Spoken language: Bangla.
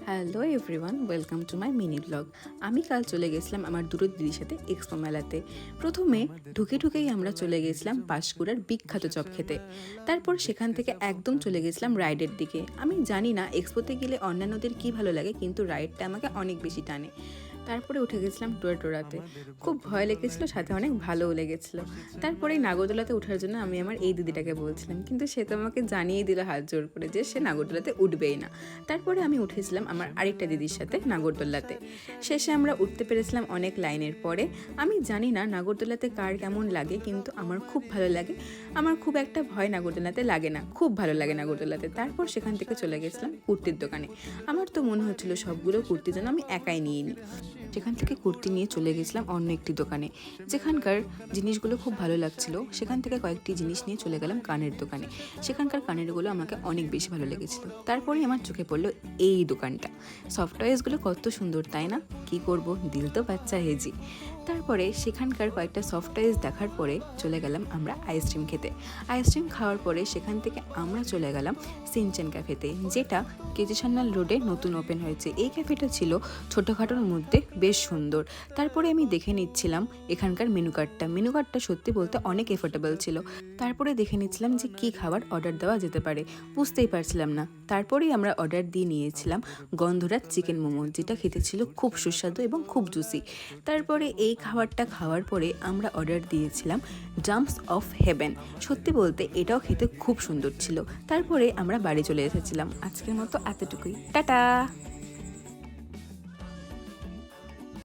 Hello everyone, welcome to my mini blog. আমি কাল চলে গেছিলাম আমার দুটো দিদির সাথে এক্সপো মেলাতে। প্রথমে ঢুকেই আমরা চলে গেছিলাম পাঁশকুড়ার বিখ্যাত চপ খেতে। তারপর সেখান থেকে একদম চলে গেছিলাম রাইডের দিকে। আমি জানি না এক্সপোতে গেলে অন্যান্যদের কী ভালো লাগে, কিন্তু রাইডটা আমাকে অনেক বেশি টানে। তারপরে উঠে গেছিলাম টোরাতে। খুব ভয় লেগেছিলো, সাথে অনেক ভালোও লেগেছিলো। তারপরে এই নাগরদোলাতে ওঠার জন্য আমি আমার এই দিদিটাকে বলছিলাম, কিন্তু সে তো আমাকে জানিয়ে দিল হাত জোর করে যে সে নাগরদোলাতে উঠবেই না। তারপরে আমি উঠেছিলাম আমার আরেকটা দিদির সাথে নাগরদোলাতে। শেষে আমরা উঠতে পেরেছিলাম অনেক লাইনের পরে। আমি জানি না নাগরদোলাতে কার কেমন লাগে, কিন্তু আমার খুব ভালো লাগে। আমার খুব একটা ভয় নাগরদোলাতে লাগে না, খুব ভালো লাগে নাগরদোলাতে। তারপর সেখান থেকে চলে গেছিলাম কুর্তির দোকানে। আমার তো মনে হচ্ছিল সবগুলো কুর্তি যেন আমি একাই নিয়ে নিই। সেখান থেকে কুর্তি নিয়ে চলে গেছিলাম অন্য একটি দোকানে, যেখানকার জিনিসগুলো খুব ভালো লাগছিল। সেখান থেকে কয়েকটি জিনিস নিয়ে চলে গেলাম কানের দোকানে। সেখানকার কানেরগুলো আমাকে অনেক বেশি ভালো লেগেছিলো। তারপরে আমার চোখে পড়লো এই দোকানটা। সফট টয়েসগুলো কত সুন্দর, তাই না? কি করব, দিল তো বাচ্চা হেজি। তারপরে সেখানকার কয়েকটা সফট টয়েস দেখার পরে চলে গেলাম আমরা আইসক্রিম খেতে। আইসক্রিম খাওয়ার পরে সেখান থেকে আমরা চলে গেলাম সিনচেন ক্যাফেতে, যেটা কেজি সান্যাল রোডে নতুন ওপেন হয়েছে। এই ক্যাফেটা ছিল ছোটোখাটোর মধ্যে বেশ সুন্দর। তারপরে আমি দেখে নিচ্ছিলাম এখানকার মেনু কার্ডটা সত্যি বলতে অনেক এফোর্ডেবল ছিল। তারপরে দেখে নিচ্ছিলাম যে কী খাবার অর্ডার দেওয়া যেতে পারে, বুঝতেই পারছিলাম না। তারপরেই আমরা অর্ডার দিয়ে নিয়েছিলাম গন্ধরাজ চিকেন মোমো, যেটা খেতে ছিল খুব সুস্বাদু এবং খুব জুসি। তারপরে এই খাবারটা খাওয়ার পরে আমরা অর্ডার দিয়েছিলাম জাম্পস অফ হেভেন। সত্যি বলতে এটাও খেতে খুব সুন্দর ছিল। তারপরে আমরা বাড়ি চলে এসেছিলাম। আজকের মতো এতটুকুই, টাটা।